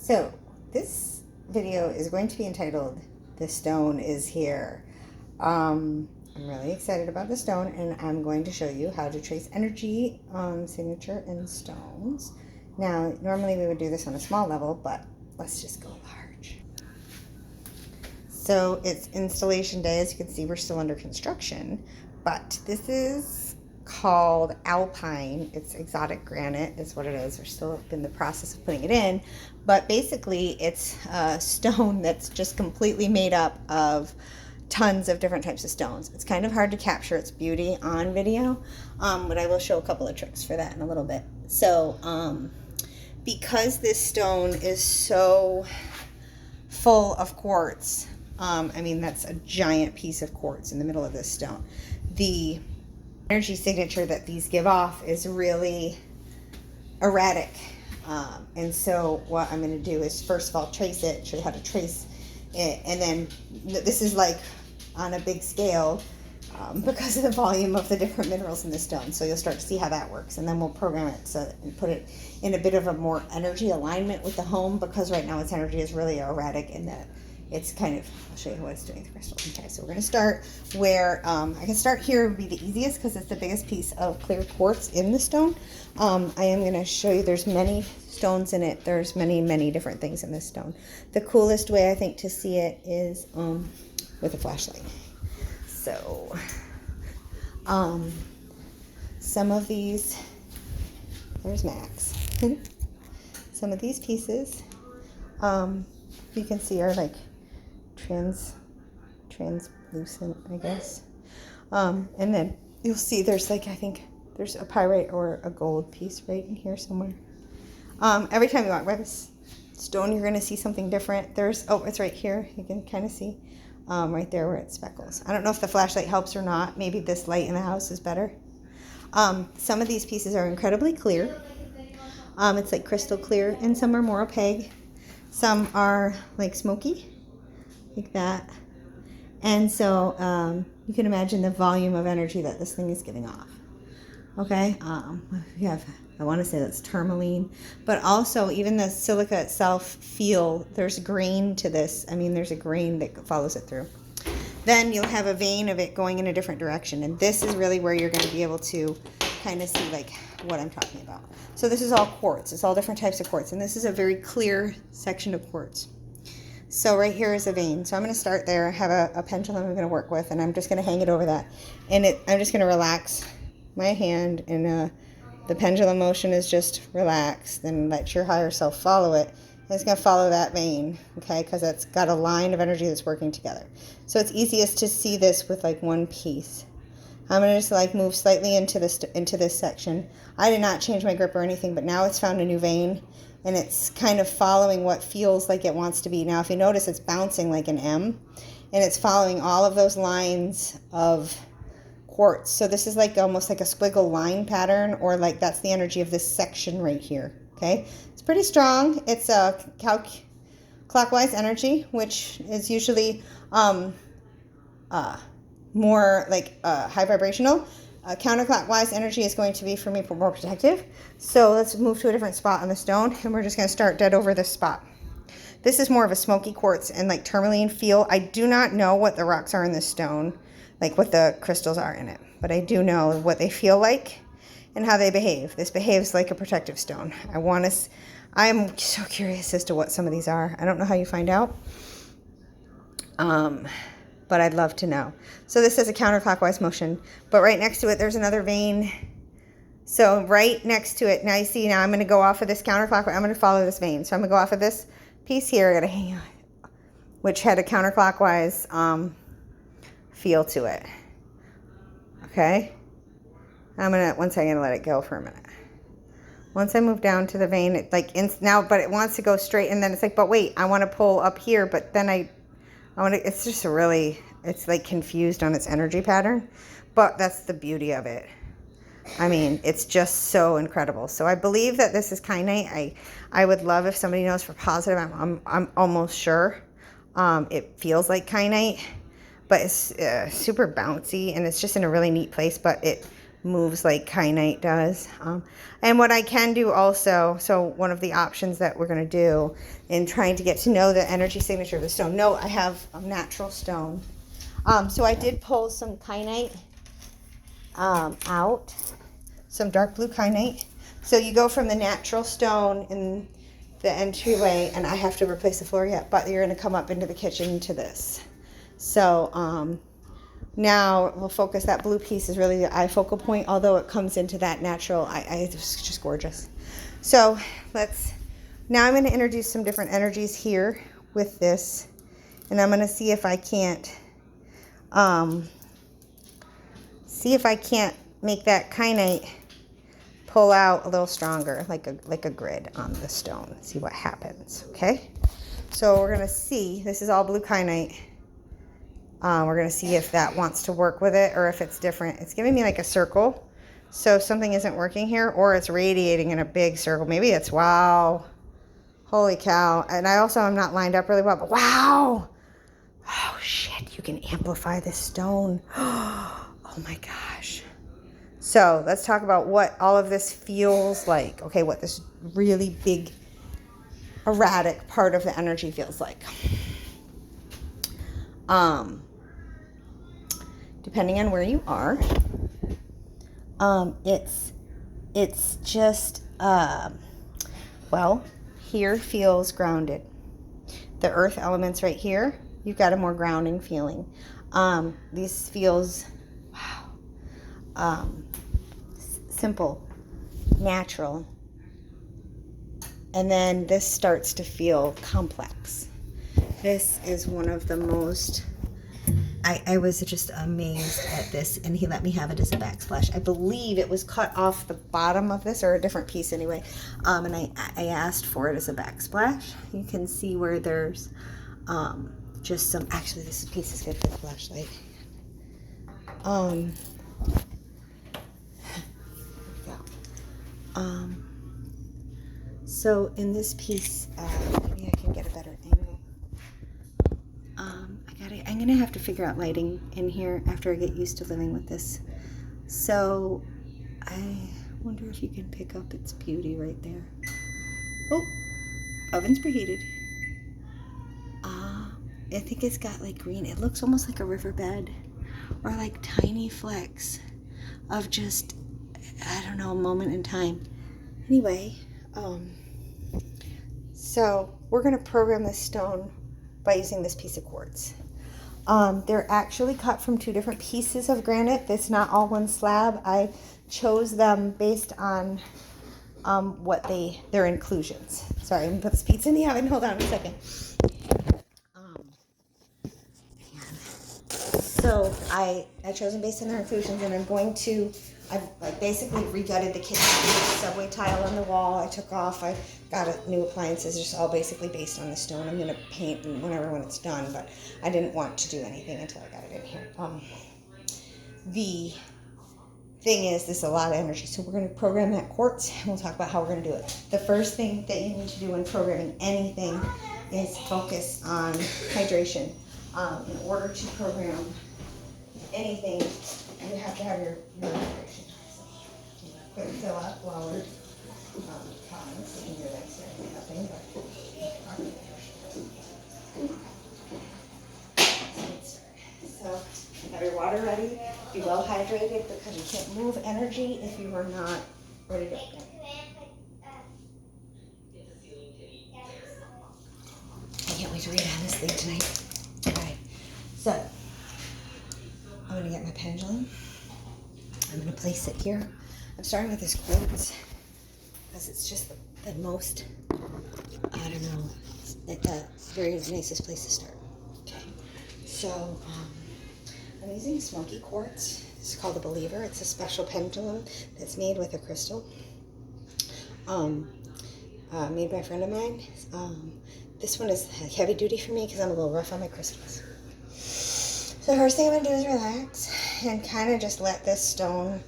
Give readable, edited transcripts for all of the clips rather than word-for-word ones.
So this video is going to be entitled "The Stone is Here." I'm really excited about the stone, and I'm going to show you how to trace energy signature in stones. Now, normally we would do this on a small level, but let's just go large. So it's installation day. As you can see, we're still under construction, but this is called Alpine. It's exotic granite is what it is. We're still in the process of putting it in, but basically it's a stone that's just completely made up of tons of different types of stones. It's kind of hard to capture its beauty on video, but I will show a couple of tricks for that in a little bit. So because this stone is so full of quartz, I mean, that's a giant piece of quartz in the middle of this stone. The energy signature that these give off is really erratic. And so what I'm going to do is, first of all, trace it, show you how to trace it. And then this is like on a big scale because of the volume of the different minerals in the stone. So you'll start to see how that works. And then we'll program it and put it in a bit of a more energy alignment with the home, because right now its energy is really erratic in that it's kind of, I'll show you what it's doing with the crystal. Okay, so we're going to start where, I can start here, would be the easiest because it's the biggest piece of clear quartz in the stone. I am going to show you there's many stones in it. There's many different things in this stone. The coolest way, I think, to see it is with a flashlight. So, some of these, there's Max. Some of these pieces, you can see are like translucent, I guess. And then you'll see there's like, I think there's a pyrite or a gold piece right in here somewhere. Every time you walk by this stone, you're going to see something different. There's, oh, it's right here. You can kind of see right there where it speckles. I don't know if the flashlight helps or not. Maybe this light in the house is better. Some of these pieces are incredibly clear. It's like crystal clear, and some are more opaque. Some are like smoky, like that. And so you can imagine the volume of energy that this thing is giving off. Okay, we have, I want to say that's tourmaline, but also even the silica itself, there's grain to this. I mean, there's a grain that follows it through. Then you'll have a vein of it going in a different direction, and this is really where you're going to be able to kind of see like what I'm talking about. So this is all quartz. It's all different types of quartz, and this is a very clear section of quartz. So right here is a vein. So I'm going to start there. I have a pendulum I'm going to work with, and I'm just going to hang it over that. And I'm just going to relax my hand, and the pendulum motion is just relax. Then let your higher self follow it. And it's going to follow that vein, okay, because it's got a line of energy that's working together. So it's easiest to see this with like one piece. I'm going to just like move slightly into this section. I did not change my grip or anything, but now it's found a new vein, and it's kind of following what feels like it wants to be. Now, if you notice, it's bouncing like an M, and it's following all of those lines of quartz. So this is like almost like a squiggle line pattern, or like that's the energy of this section right here. Okay, it's pretty strong. It's a clockwise energy, which is usually more like high vibrational. Counterclockwise energy is going to be, for me, more protective. So let's move to a different spot on the stone, and we're just going to start dead over this spot. This is more of a smoky quartz and like tourmaline feel. I do not know what the rocks are in this stone, like what the crystals are in it, but I do know what they feel like and how they behave. This behaves like a protective stone. I'm so curious as to what some of these are. I don't know how you find out, but I'd love to know. So this is a counterclockwise motion, but right next to it, there's another vein. So right next to it, now you see, now I'm going to go off of this counterclockwise. I'm going to follow this vein. So I'm going to go off of this piece here. I got to hang on, which had a counterclockwise feel to it. Okay. Once I'm going to let it go for a minute. Once I move down to the vein, it like now, but it wants to go straight, and then it's like, but wait, I want to pull up here, but then I want to, it's just really, it's like confused on its energy pattern, but that's the beauty of it. I mean, it's just so incredible. So I believe that this is kyanite. I would love if somebody knows for positive. I'm almost sure. It feels like kyanite, but it's super bouncy, and it's just in a really neat place, but it moves like kyanite does. And what I can do also, so one of the options that we're going to do in trying to get to know the energy signature of the stone. No, I have a natural stone. So I did pull some kyanite out, some dark blue kyanite. So you go from the natural stone in the entryway, and I have to replace the floor yet, but you're going to come up into the kitchen to this. So now we'll focus. That blue piece is really the eye focal point, although it comes into that natural. It's just gorgeous. So now I'm going to introduce some different energies here with this, and I'm going to see if I can't make that kyanite pull out a little stronger, like a grid on the stone. See what happens, okay? So we're gonna see, this is all blue kyanite. We're gonna see if that wants to work with it or if it's different. It's giving me like a circle. So something isn't working here, or it's radiating in a big circle. Maybe it's, wow, holy cow. And I also am not lined up really well, but wow. Oh shit, you can amplify this stone. Oh my gosh. So let's talk about what all of this feels like. Okay, what this really big, erratic part of the energy feels like. Depending on where you are, it's just, well, here feels grounded. The earth elements right here, you've got a more grounding feeling. This feels, wow, simple, natural. And then this starts to feel complex. This is one of the most, I was just amazed at this, and he let me have it as a backsplash. I believe it was cut off the bottom of this, or a different piece anyway, and I asked for it as a backsplash. You can see where there's just some, actually this piece is good for the flashlight. So in this piece, maybe I can get a better angle. I'm gonna have to figure out lighting in here after I get used to living with this. So I wonder if you can pick up its beauty right there. Oh, oven's preheated. I think it's got like green. It looks almost like a riverbed, or like tiny flecks of just, I don't know, a moment in time. Anyway, so we're going to program this stone by using this piece of quartz. They're actually cut from two different pieces of granite. It's not all one slab. I chose them based on what their inclusions. Sorry, I'm going to put this pizza in the oven. Hold on a second. So I chose them based on their inclusions, and I've like basically regutted the kitchen, subway tile on the wall. I took off, I got new appliances, just all basically based on the stone. I'm gonna paint whenever when it's done, but I didn't want to do anything until I got it in here. The thing is, this is a lot of energy, so we're gonna program that quartz, and we'll talk about how we're gonna do it. The first thing that you need to do when programming anything is focus on hydration. In order to program anything, you have to have your hydration. So, put it fill up while we're talking. So you can hear that saying nothing, but so have your water ready. Be well hydrated, because you can't move energy if you are not ready to go. I can't wait to read on this thing tonight. Alright, so I'm going to get my pendulum. I'm going to place it here. I'm starting with this quartz because it's just the most, I don't know, the very nicest place to start. Okay, so I'm using smoky quartz. It's called the Believer. It's a special pendulum that's made with a crystal. Made by a friend of mine. This one is heavy duty for me because I'm a little rough on my crystals. So the first thing I'm going to do is relax and kind of just let this stone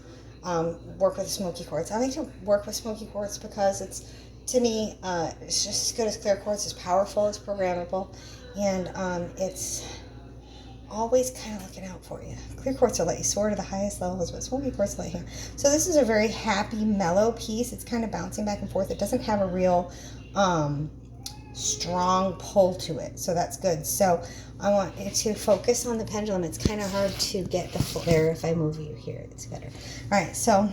work with smoky quartz. I like to work with smoky quartz because it's, to me, it's just as good as clear quartz. It's powerful, it's programmable, and it's always kind of looking out for you. Clear quartz will let you soar to the highest levels, but smoky quartz will let you. So this is a very happy, mellow piece. It's kind of bouncing back and forth. It doesn't have a real strong pull to it, so that's good. So I want you to focus on the pendulum. It's kind of hard to get the flare. If I move you here, it's better. All right, so I'm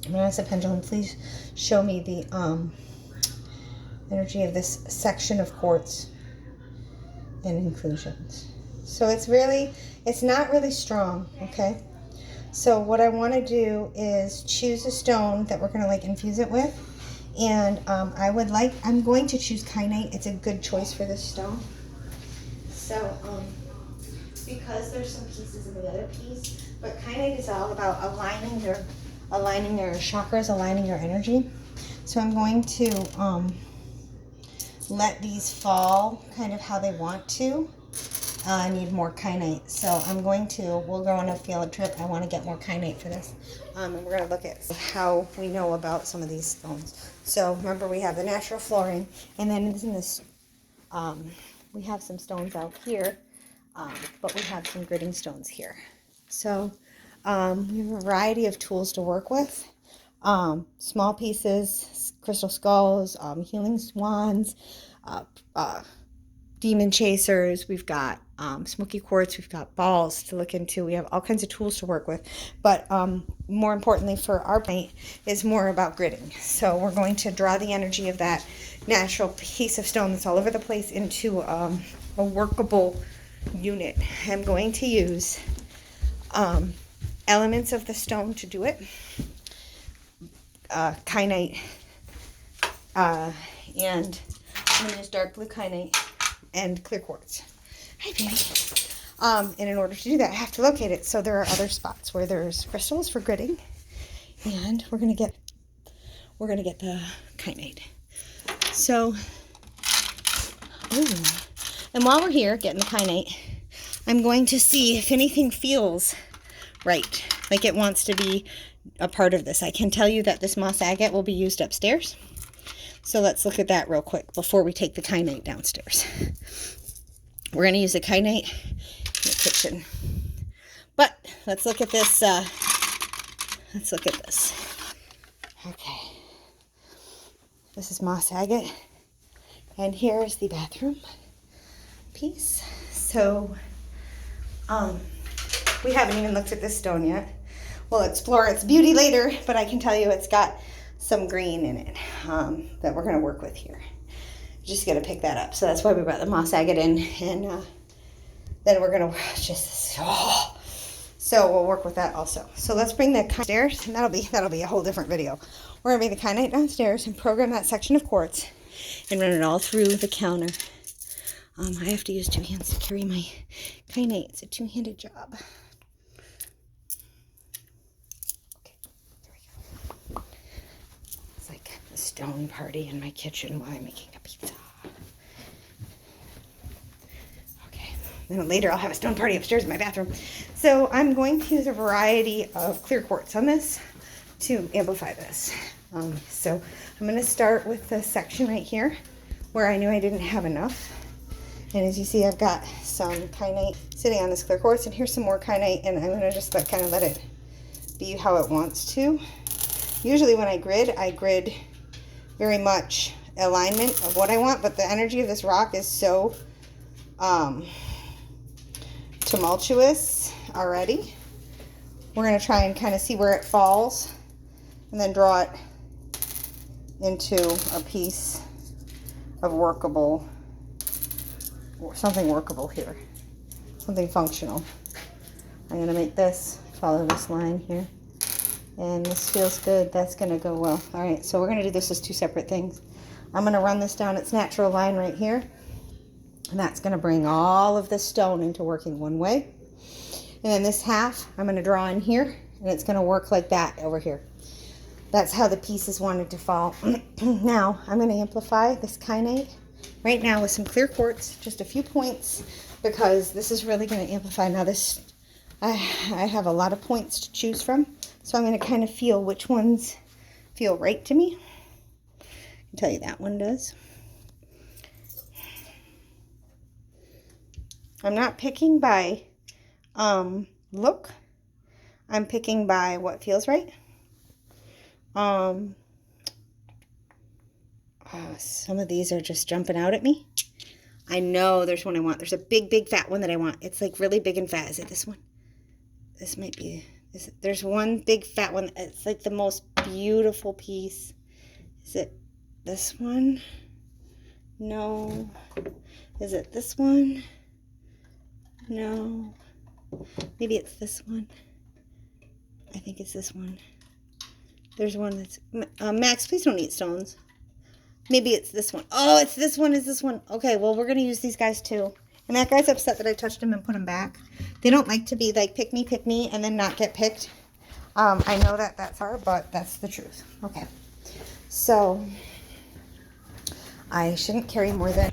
going to ask the pendulum, please show me the energy of this section of quartz and inclusions. So it's not really strong, okay? So what I want to do is choose a stone that we're going to like infuse it with. And I'm going to choose kyanite. It's a good choice for this stone. So because there's some pieces in the other piece, but kyanite is all about aligning your chakras, aligning your energy. So I'm going to let these fall kind of how they want to. I need more kyanite, so we'll go on a field trip. I want to get more kyanite for this. And we're going to look at how we know about some of these stones. So remember, we have the natural fluorine, and then in this, we have some stones out here, but we have some gritting stones here. So we have a variety of tools to work with. Small pieces, crystal skulls, healing wands, demon chasers. We've got smoky quartz. We've got balls to look into. We have all kinds of tools to work with. But more importantly for our paint is more about gritting. So we're going to draw the energy of that natural piece of stone that's all over the place into a workable unit. I'm going to use elements of the stone to do it. Kyanite, and I'm going to use dark blue kyanite and clear quartz. Hi, baby. And in order to do that, I have to locate it. So there are other spots where there's crystals for gritting, and we're gonna get the kyanite. So, and while we're here getting the kyanite, I'm going to see if anything feels right, like it wants to be a part of this. I can tell you that this moss agate will be used upstairs. So let's look at that real quick before we take the kyanite downstairs. We're going to use the kyanite in the kitchen. But let's look at this. Okay. This is moss agate. And here's the bathroom piece. So we haven't even looked at this stone yet. We'll explore its beauty later, but I can tell you it's got some green in it that we're going to work with here. Just got to pick that up. So that's why we brought the moss agate in, and then we're going to so we'll work with that also. So let's bring the downstairs, and that'll be a whole different video. We're going to bring the kyanite downstairs and program that section of quartz and run it all through the counter. I have to use two hands to carry my kyanite. It's a two-handed job. Stone party in my kitchen while I'm making a pizza. Okay, then later I'll have a stone party upstairs in my bathroom. So I'm going to use a variety of clear quartz on this to amplify this. So I'm going to start with the section right here where I knew I didn't have enough. And as you see, I've got some kyanite sitting on this clear quartz, and here's some more kyanite, and I'm going to just kind of let it be how it wants to. Usually when I grid very much alignment of what I want, but the energy of this rock is so tumultuous already. We're going to try and kind of see where it falls and then draw it into a piece of something workable here, something functional. I'm going to make this follow this line here. And this feels good. That's going to go well. All right, so we're going to do this as two separate things. I'm going to run this down its natural line right here. And that's going to bring all of this stone into working one way. And then this half, I'm going to draw in here, and it's going to work like that over here. That's how the pieces wanted to fall. Now, I'm going to amplify this kyanite right now with some clear quartz, just a few points, because this is really going to amplify. Now this, I have a lot of points to choose from. So I'm going to kind of feel which ones feel right to me. I can tell you that one does. I'm not picking by look. I'm picking by what feels right. Some of these are just jumping out at me. I know there's one I want. There's a big, big, fat one that I want. It's like really big and fat. Is it this one? This might be. There's one big, fat one. It's like the most beautiful piece. Is it this one? No. Is it this one? No. Maybe it's this one. I think it's this one. There's one that's... Max, please don't eat stones. Maybe it's this one. Oh, it's this one. Is this one? Okay, well, we're going to use these guys too. And that guy's upset that I touched him and put him back. They don't like to be like, pick me, and then not get picked. I know that that's hard, but that's the truth. Okay. So, I shouldn't carry more than